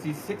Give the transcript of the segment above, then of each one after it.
C6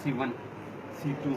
C1 C2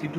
C2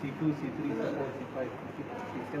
C2 C3 C4 C5 C7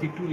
C2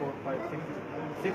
4 5 6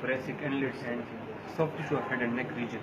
thoracic inlets and soft tissue of head and neck region,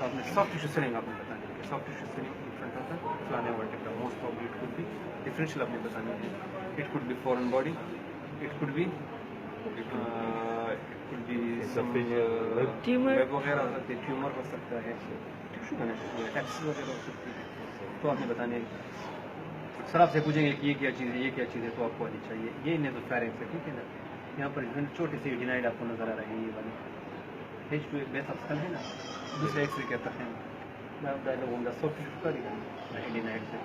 تو آپ نے soft tissue swelling آپ نے بتانی ہے کہ soft tissue swelling in front of the فلانے vertebra most probably it could be differential آپ نے بتانی ہے it could be foreign body it could be web وغیرہ ہو سکتی ہے ٹیومر ہو سکتا ہے ایپس وغیرہ ہو سکتی ہے تو آپ نے بتانے سر آپ سے پوچھیں گے کہ یہ کیا چیز ہے یہ کیا چیز ہے تو آپ کو آنی چاہیے یہ نیزو فیرنگس ہے ٹھیک ہے نا یہاں پر چھوٹی سی ڈینائڈ آپ کو نظر آ رہی ہے یہ والی H P base of skull ہے نا دوسرے ایکس رے کہتا ہے ڈینائڈ سے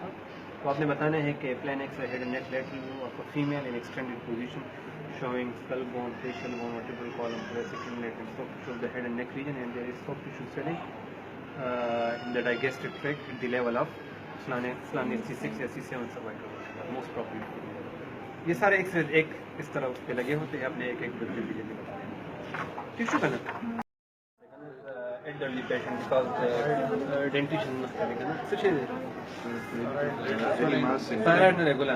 تو آپ نے بتانا ہے کہ plain x ray head and neck lateral view of a female in extended position showing skull bone, facial bone, vertebral column, thoracic inlet, and soft tissue of the head and neck region, and there is soft tissue swelling in the digestive tract at the level of flange C6 یا C7 cervical, most probably. یہ سارے X ray ایک اس طرح اس پہ لگے ہوتے ہیں، اپنے ایک ایک بدلے بھی لگے ہوتے ہیں. ٹھیک ہے نا؟ elderly patient because dentition must have been thyroid regular.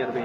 earway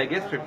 digestive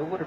over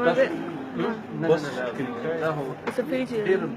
بس لا هو غير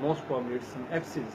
most probably it's some abscess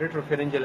retropharyngeal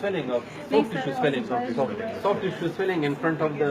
swelling of soft tissue swelling in front of the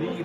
3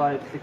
5 6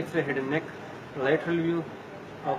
X-ray head and neck lateral view of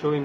showing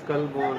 skull bone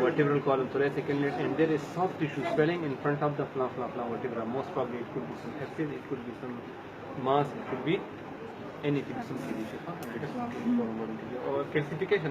vertebral column thoracic inlet and there is soft tissue swelling in front of the vertebra most probably it could be some abscess it could be some mass it could be anything some condition or calcification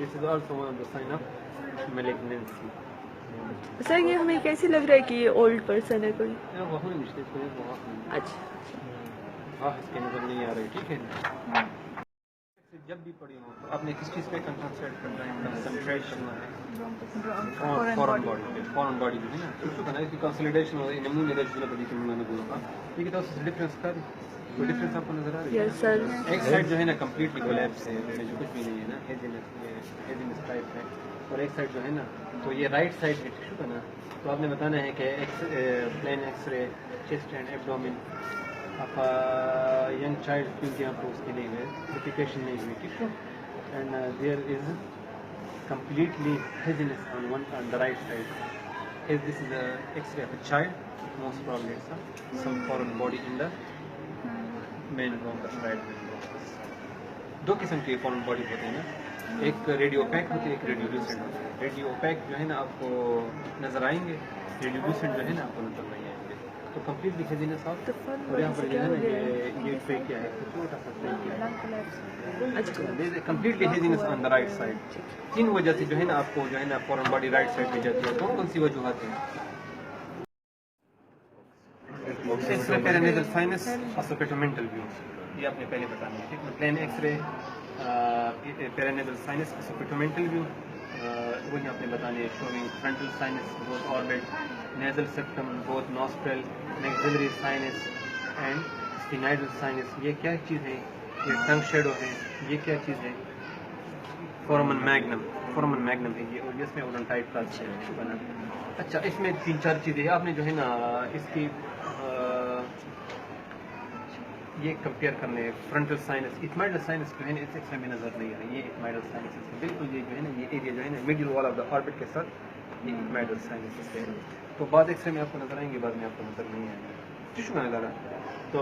this is also one of the sign of malignancy. سر یہ ہمیں کیسے لگ رہا ہے کہ یہ old person ہے کوئی؟ اچھا ہاں اس کے نظر نہیں آ رہی ٹھیک ہے جب بھی پڑی ہو تو آپ نے کس چیز پہ کنسنٹریٹ کرنا ہے کنسنٹریٹ کرنا ہے فورن باڈی جو ہے نا اس کو اس کی کنسولیڈیشن ہو نمونہ میرے جو بڑی کہ میں نے بولا یہ کہ تو ڈفرینس کر کوئی ڈفرینس آپ کو نظر آ رہی ہے؟ یس سر ایک سائڈ جو ہے نا کمپلیٹلی کولیپس ہے جو کچھ بھی نہیں ہے نا ہیزینس ٹائپ ہے اور ایک سائڈ جو ہے نا تو یہ رائٹ سائڈ ہے ٹشو کا نا تو آپ نے بتانا ہے کہ plain x ray chest and abdomen آپ ینگ چائلڈ کیونکہ آپ کو اس کے لیے ایپلیکیشن نہیں ہوئی tissue and there is completely haziness on the right side this is X ray of a child most probably some foreign body in the main bronchus right main bronchus. دو قسم کے فورن باڈی ہوتے ہیں نا ایک radio pack ہوتی ہے ایک ریڈیو لوسنٹ ہوتی ہے. ریڈیو پیک جو ہے نا آپ کو نظر آئیں گے ریڈیو لوسنٹ جو ہے نا آپ کو نظر نہیں آئیں گے تو کمپلیٹلی ہیزینس آف اور یہاں پر جو ہے نا یہ ٹریک کیا ہے چھوٹا سا ٹریک کیا ہے completely haziness on the right side. ان وجہ سے جو ہے نا آپ کو جو ہے نا فورن باڈی رائٹ سائڈ پہ جاتی ہے کون کون سی وجوہات ہیں؟ X ray paranasal sinus occipitomental view یہ آپ نے پہلے بتانا ہے ٹھیک ہے plane x ray paranasal sinus occipitomental view وہی آپ نے بتانے showing frontal sinus both orbit nasal septum both nostril maxillary sinus and sphenoidal sinus. یہ کیا چیز ہے؟ یہ ٹنگ شیڈو ہے. یہ کیا چیز ہے؟ فورمن میگنم ہے یہ اور اس میں اورنٹائٹ کا بنا. اچھا اس میں 3-4 چیزیں آپ نے جو ہے نا اس کی یہ کمپیئر کرنے فرنٹل سائنس اٹمائڈل سائنس جو ہے نا اس میں نظر نہیں آ رہی یہ اٹمائڈل سائنس بالکل یہ جو ہے نا یہ ایریا جو ہے نا میڈل وال آف دا آربٹ کے ساتھ یہ اٹمائڈل سائنس ہے تو بعد ایکس رے میں آپ کو نظر آئیں گے بعد میں آپ کو نظر نہیں آئیں گے ٹشو میں نظر تو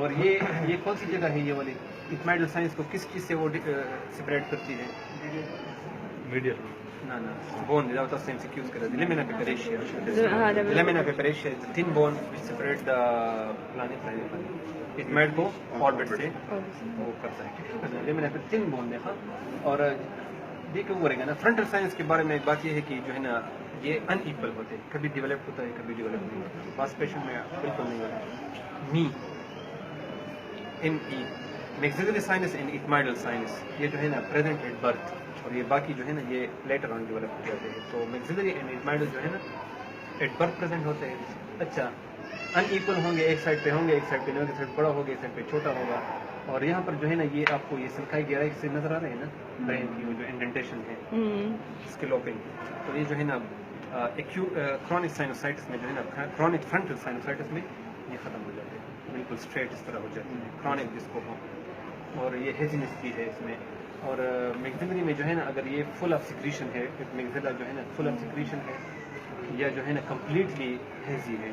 اور یہ کون سی جگہ ہے یہ والی اٹمائڈل سائنس کو کس چیز سے وہ سپریٹ کرتی ہے؟ Medial No. Bone without us MCQs کرتے ہیں. Lamina papyracea is a thin bone which separates the planet. It made کو orbit سے وہ کرتا ہے. Lamina پہ thin bone دیکھا اور دیکھو وہ رہے گا نا. فرنٹل سائنس کے بارے میں ایک بات یہ ہے کہ جو ہے نا یہ ان ایکول ہوتے ہیں, کبھی ڈیولپڈ ہوتا ہے کبھی ڈیولپ نہیں ہوتا. فاسٹ پیشنٹ میں بالکل نہیں ہوتا. نی ME میکسیلری سائنس اینڈ ایٹمائڈل سائنس, یہ جو ہے نا پریزنٹ ایٹ برتھ, اور یہ باقی جو ہے نا یہ لیٹر آن ڈیولپ ہو جاتے ہیں. تو میکسیلری اینڈ ایٹمائڈل جو ہے نا ایٹ برتھ پریزنٹ ہوتے ہیں. اچھا ان ایکول ہوں گے, ایک سائڈ پہ ہوں گے, ایک سائڈ پہ نہیں ہوگا, ایک سائڈ بڑا ہوگا, ایک سائڈ پہ چھوٹا ہوگا. اور یہاں پر جو ہے نا یہ آپ کو یہ سلکائی گہرائی سے نظر آ رہے ہیں نا برین کی وہ جو انڈینٹیشن ہے اسکیلوپنگ. تو یہ جو ہے نا کرونک سائنوسائٹس میں جو ہے نا کرونک فرنٹل سائنوسائٹس میں یہ ختم ہو جاتے ہیں, بالکل اسٹریٹ اس طرح ہو جاتی ہے کرونک جس کو ہو. اور یہ ہیزینس بھی ہے اس میں. اور میگزیلری میں جو ہے نا اگر یہ فل آف سیکریشن ہے, میگزیلا جو ہے نا فل آف سیکریشن ہے یا جو ہے نا کمپلیٹلی ہیزی ہے,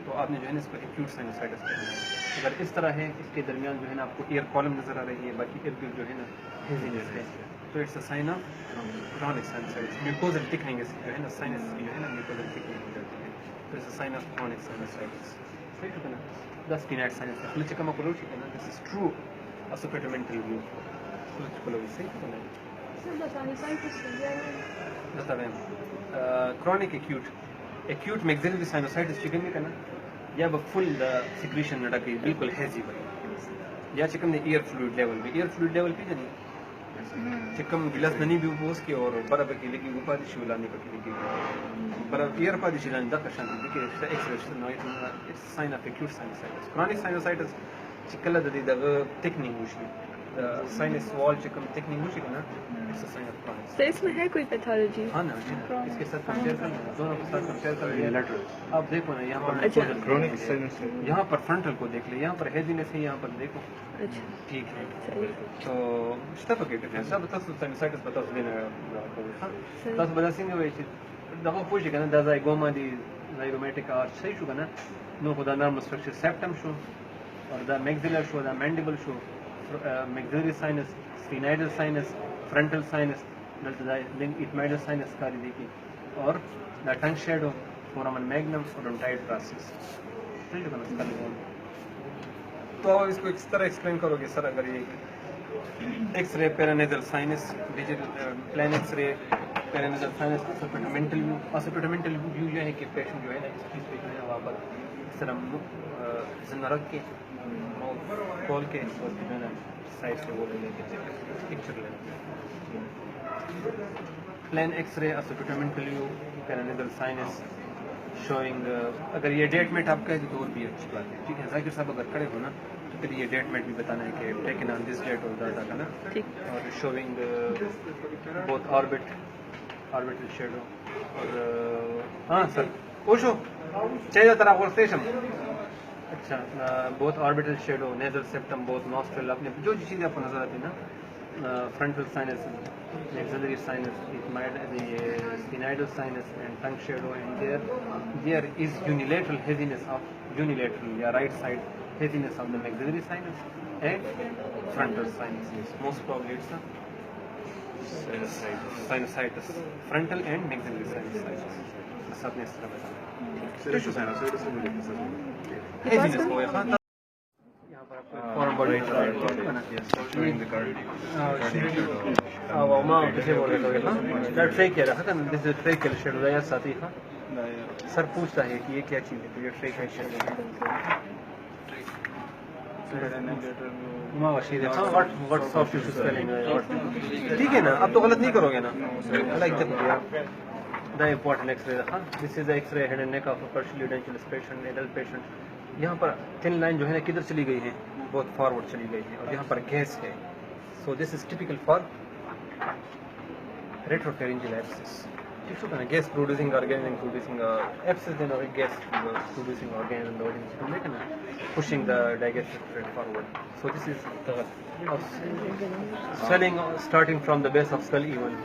تو آپ نے جو ہے نا اس کو ایکیوٹ سائنوسائٹس کہنا ہے. اگر اس طرح ہے اس کے درمیان جو ہے نا آپ کو ایئر کالم نظر آ رہی ہے, باقی ارد گرد جو ہے نا ہیزینس ہے, تو it's a sign of chronic sinusitis. Mucosal thickening جو ہے نا سائنس کی جو ہے نا میوکوزل تھکننگ ہو جاتی ہے, تو it's a sign of chronic sinusitis. صحیح ہے نا. دس پینٹ سائنس خلچ کما کرو ٹھیک ہے نا. دس از ٹرو اسوپیٹومنٹل ویو خلچ کلو صحیح ہے نا. تمام کرونک ایکیوٹ میگزیلری سائنوسائٹس چکن میں کنا یا فل سیکریشن نڈکی بالکل ہیزی بھائی, یا چکم نے ایئر فلوئڈ لیول بھی, ایئر فلوئڈ لیول بھی جانی چکم گلاس ننی بھی بوس کے اور برابر کی لگی اوپر شولانی پر کی لگی برابر ایئر پر شولانی دکا شان دی کہ X it's sign of acute sinusitis. Chronic sinusitis چکل د تکننگ وشي سائنس وال چکم تکننگ وشي کنا اٹس سائن اف کرونک. تو اس میں ہے کوئی پیتھولوجی؟ ہاں نا اس کے ساتھ کمپیئر کرنا, دونوں کے ساتھ کمپیئر کرنا. آپ دیکھو نا یہاں پر یہاں پر فرنٹل کو دیکھ لیں, یہاں پر ہیزینس ہے, یہاں پر دیکھو ٹھیک ہے. تو سٹفکیٹڈ ہے سب تاسو سائنوسائٹس بتاو دینا تاسو بداسین وای چې دغه پوښی کنه دا زایګوما دی زایګوماټیک آرچ صحیح شو کنه نو خدا نرم سټرکچر سیپټم شو اور دا میگزیلر شو دا مینډیبل شو میگزیلری sinus sphenoidal science frontal science دلته دا ایٹمائڈل سائنس کاری دی کی اور دا ٹنگ شیڈو فورامن میگنم اورونٹائڈ پروسیس صحیح ہے کنه. تو آپ اس کو اس طرح ایکسپلین کرو گے سر اگر یہ X ray paranasal sinus digital plain x ray paranasal sinus occipitomental view. Occipitomental view یہ ہے کہ پیشنٹ جو ہے نا اس چیز پہ جو ہے وہاں پر اس طرح ذمہ رکھ کے کھول کے اور جو ہے نا سائڈ سے وہ لے کے پکچر لینا. Plane X ray اسوپیٹومنٹل view پیرانیزل science شوئنگ. اگر یہ ڈیٹ میٹ آپ کہہ دیں تو اور بھی اچھی بات ہے ٹھیک ہے. ذاکر صاحب اگر کھڑے ہو نا تو پھر یہ ڈیٹ میٹ بھی بتانا ہے کہ ٹیکن آن دس ڈیٹ اور ڈاٹا کا نا. اور شوئنگ بوتھ آربٹل شیڈو اور ہاں سر اوشو چاہیے طرح اور اسٹیشن. اچھا both orbital shadow nasal septum both nostril اپنے جو چیزیں آپ کو نظر آتی ہیں نا frontal sinus maxillary sinus sphenoidal sinus and tongue shadow and there is unilateral haziness of unilateral یا right side haziness of the maxillary sinus and frontal sinus. Most probably it's sinusitis frontal and maxillary sinus. بس آپ نے اس طرح بتانا ہیزینس کو یہاں پر forum body ما کسی بول رہے تھے نا ٹریک کیا رہا تھا دس از ٹریک کے شیڈو یا ساتھی تھا سر پوچھتا ہے کہ یہ کیا چیز ہے تو یہ ٹریک ہے شیڈو ٹھیک ہے نا. اب تو غلط نہیں کرو گے نا. دا امپورٹنٹ ایکس رے تھا. This is X ray head and neck of partially edentulous patient adult patient. یہاں پر تھن لائن جو ہے نا کدھر چلی گئی ہے بہت فارورڈ چلی گئی ہے اور یہاں پر گیس ہے. سو دس از ٹپیکل فار ریٹروفیرنجل ایبسس. ٹھیک ہے نا. گیس پروڈیوسنگ آرگین پروڈیوسنگ ایبسس دین اور گیس پروڈیوسنگ آرگین لیکن pushing the digestive tract forward. So this is the swelling starting from the base of skull even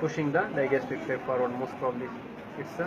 pushing the digestive tract forward most probably it's a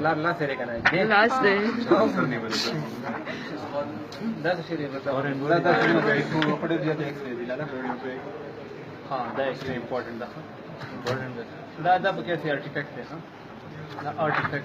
لا سیرے کا نام last day ہاں the actually important the کیسے artefact ہے. ہاں artefact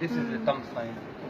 This is the thumb sign.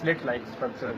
slit-like structure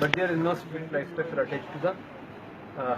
But there is no slit-like structure attached to the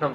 thumb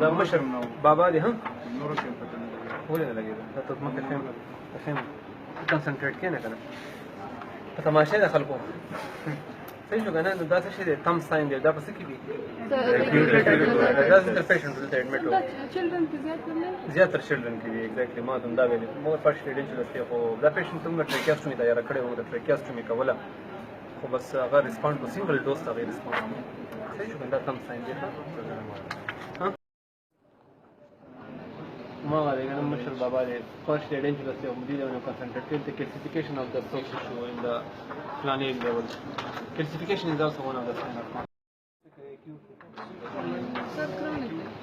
ده مشر بابا دي ها ولا لقيته تطمك الفهم كونسنتريت كده كده تماشى ده خلقه صحيح شو كان ده شيء تام ساين ده بس كده لازم البيشنت اللي ادميتو children زيادة children كده exactly ما تم ده ویلي مو فرش ريدنشل استي خو دا پیشنت تم ټریکاسټومي تیار کړو د ټریکاسټومي کوله خو بس هغه ریسپونډ په سنگل ډوز ته ریسپونډ صحیح شو دا تام ساين ده ما علينا مشر بابا دي first dangerous of mudida when concentrated the calcification of the soft tissue in the planning level. Calcification is also one of the signs of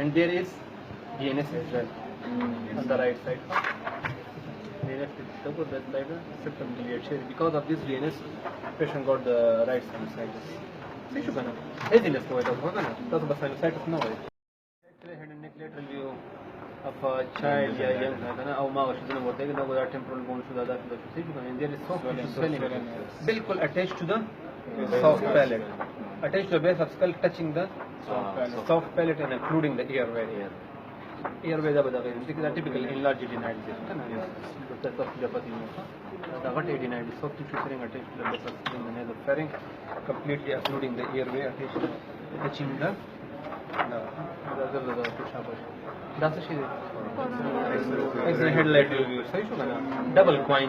and there is DNS as well on the right side. DNS is the that side septum deviate because of this DNS patient got the right sinusitis. صحیح شو کنه هیدینس کوي تاسو کنه تاسو بس ساينوسايتس نه وایي actually head and neck lateral view of a child یا young کنه او ما وشو نه ورته کنه دا temporal bone شو دا شو صحیح شو کنه there is soft tissue swelling بالکل attached to the soft palate attached to the base of skull touching the soft palate and including the airway airway دا بدا غیر دا typical enlarged adenoids کنه that's of the patino the what adenoid soft tissue swelling attached to the base of skull and the pharynx completely occluding the airway attached touching the that's a shit it's a head lateral view صحیح شو کنه double coin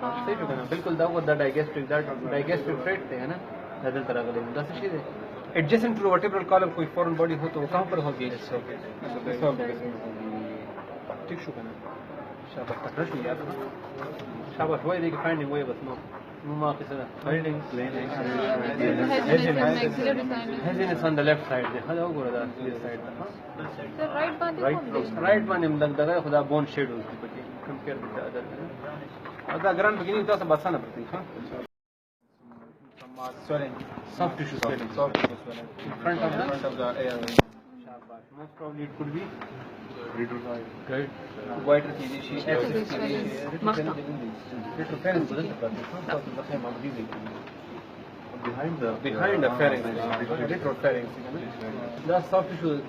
صحیح شو کنه بالکل دا وہ digastric trait ہے نا بدل طرح کا that's a shit adjacent to vertebral column کوئی foreign body ہو تو وہ کہاں پر ہوگی ٹھیک شو کنه شاباش تکرش لیا شاباش وای دی finding way بس نو ما في سنة finding heaviness on the left side هذا هو ده this side right one من دغه خدا bone shadows دي پکې compare with the other the ګران beginning تاسو باسانه پرتی ها swelling soft tissue swelling in front of the airway shabash most probably it could be white reticulocy axis retroferinx بدل تبقى تاخذ معمودي behind the pharynx retroferinx the soft tissue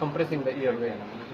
compressing the airway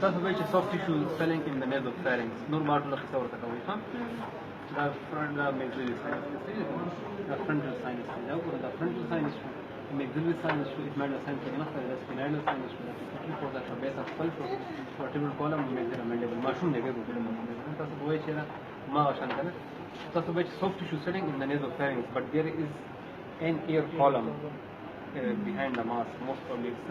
that's which soft tissue swelling in the nasopharynx normal to the sour kata hui the front the maxillary sinus the frontal sinus the frontal sinus maxillary sinus is made of sinus the spinal sinus for the base of skull vertebral column maxillary mandible mushroom ne go that's boy chera ma ashan kana that's which soft tissue swelling in the nasopharynx but there is an ear column behind the mass most probably it's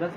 10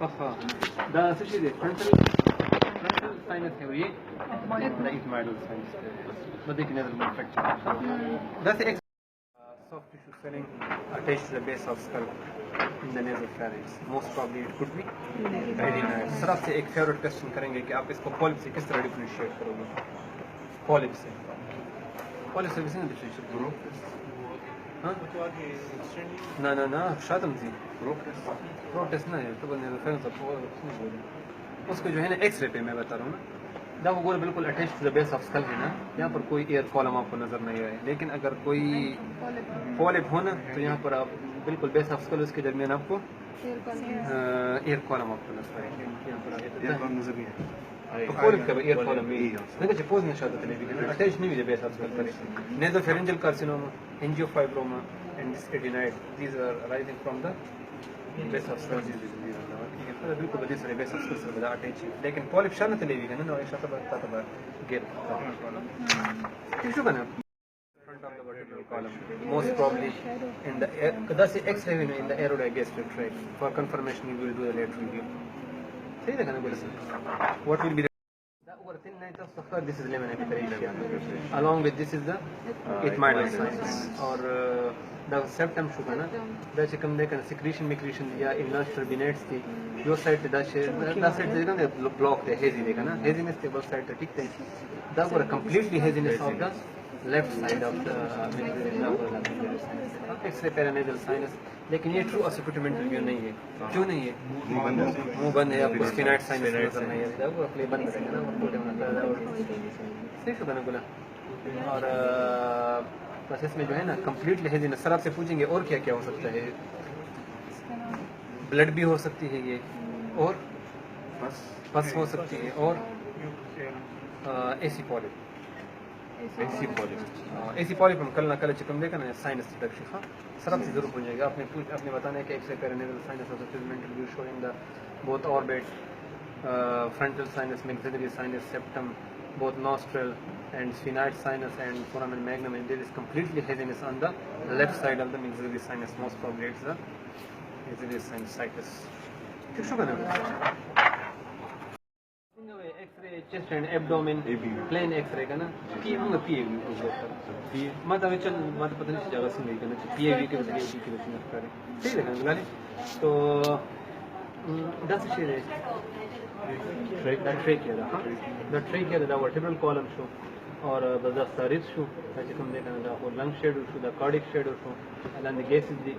دا څه شي دی فرنټل science ہے یہ دا ایتمایډل science بده کې نظر منفکچر دا څه soft tissue swelling attached to the base of skull in the nasal pharynx. Most probably it could be adenoid. سر آپ سے ایک فیوریٹ کوشچن کریں گے کہ آپ اس کو پالپ سے کس طرح ڈفرینشیٹ کرو گے. پالپ سے کسی نے ڈفرینشیٹ کرو نہ شادم جی پروٹیسٹ نہ ہے ٹربل نیزل فیرنس اس کو جو ہے نا ایکس رے پہ میں بتا رہا ہوں نا دا وہ گول بالکل attach to the base of skull ہے نا یہاں پر کوئی ایئر کالم آپ کو نظر نہیں آئے لیکن اگر کوئی پالپ ہونا تو یہاں پر آپ بالکل بیس آف اسکل اس کے درمیان آپ کو ایئر کالم آپ کو نظر آئے یہاں پر نظر نہیں آئے پالپ کا ایئر کالم نہیں پوز نشاط اٹیچ نہیں ہوئی بیس آف اسکل کرے nasopharyngeal carcinoma angiofibroma and adenoid these are rising from the base of skull بالکل بدی سارے بیس آف اسکل سے بدا اٹیچ لیکن پالپ شاہ نہ تلے ہوئی نا شاہ تبا گیر شو کنا front of the vertebral column most probably in the that's the X-ray in the aerodigastric tract for confirmation we will do the lateral view see the kana what will be the over thin line of the this is lemon epithelium along with this is the ethmoidal sinus or the septum show kana da چکم دے کنا secretion یا inner turbinates کی جو side the side دے کنا block دے hazy دے کنا ہیزینس تے بل side تے ٹھیک تے دا وہ completely haziness of the left side of the X ray paranasal science لیکن یہ ٹرو اسپیٹمنٹل ویو نہیں ہے کیوں نہیں ہے منہ بند ہے آپ کو اسفینائٹ سائنس نظر نہیں ہے وہ اپنے بند رہے گا نا صحیح ہوتا نا بولا اور بس اس میں جو ہے نا کمپلیٹلی ہیزینس سر آپ سے پوچھیں گے اور کیا کیا ہو سکتا ہے بلڈ بھی ہو سکتی ہے یہ اور پس ہو سکتی ہے اور اے سی پالپ ہم کل نہ کل چکم دے کر سائنس ہاں سر آپ سے ضرور پوچھیں گے آپ نے بتانا ہے کہ X ray paranasal sinus of the فیگمنٹل view showing the both orbit frontal sinus maxillary sinus septum both nostril and sphenoid sinus and foramen magnum and there is completely heaviness on the left side of the maxillary sinus most probably it's the maxillary sinusitis شو بنا x-ray chest and abdomen plain x-ray کا نا P M P اے وی پی مطلب چل مطلب پتہ نہیں جگہ سے نہیں کرنا پی اے وی کے ذریعے کی روشنی کرے صحیح ہے نا تو 10 شے trachea the trachea the vertebral column show or the saris show that come the lung shadow show the cardiac shadow show and then the gas is the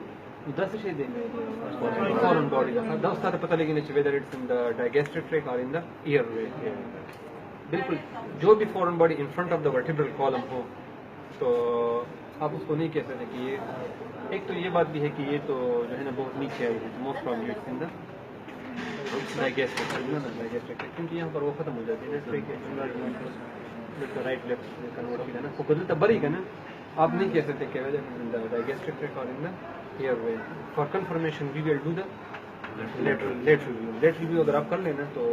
that's the foreign body that's the pata lagina whether it's in the digastric tract or in the airway بالکل جو بھی foreign body in front of the vertebral column ہو تو آپ اس کو نہیں کہہ سکتے کہ یہ ایک تو یہ بات بھی ہے کہ یہ تو جو ہے نا بہت نیچے آئی ہے موسٹ پرابلی اٹس ان دا ڈائگیسٹرک کیونکہ یہاں پر وہ ختم ہو جاتی ہے رائٹ لیفٹ کنورٹ کی نا وہ بدلتا بری کا نا آپ نہیں کہہ سکتے کہ ڈائگیسٹرک ٹریک اور in the airway for confirmation we will do the lateral view اگر آپ کر لیں نا تو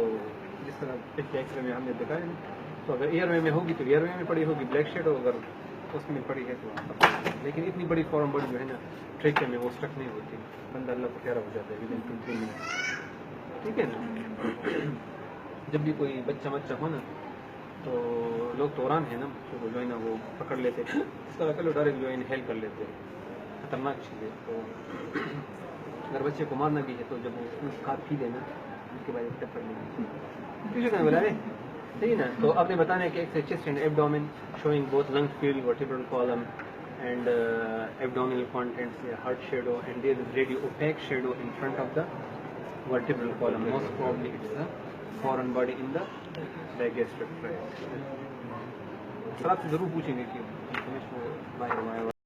جس طرح پچھلے ایکس رے میں ہم نے دیکھا ہے نا تو اگر ایئر وے میں ہوگی تو ایئر وے میں پڑی ہوگی بلیک شیڈ اگر اس میں پڑی ہے تو لیکن اتنی بڑی فارم باڈی جو ہے نا ٹریک میں وہ اسٹرک نہیں ہوتی بندہ اللہ کو پیارا ہو جاتا ہے ود ان 15 منٹ ٹھیک ہے نا جب بھی کوئی بچہ ہو نا تو لوگ تو آرام ہے نا بچوں کو جو ہے نا وہ پکڑ لیتے اس طرح کا لوگ ڈائریکٹ جو ہے انہیل کر لیتے خطرناک چیز ہے تو اگر بچے کو مارنا بھی ہے تو جب وہ کھاد پی لینا اس کے بعد اسٹیپ کر لینا ٹھیک ہے بولا صحیح نا تو آپ نے بتانا ہے کہ ایک chest and abdomen showing both lung field vertebral column and abdominal contents heart shadow and there is radio opaque shadow in front of the vertebral column most probably it's the foreign body in the digastric tract. سر آپ سے ضرور پوچھیں گے کہ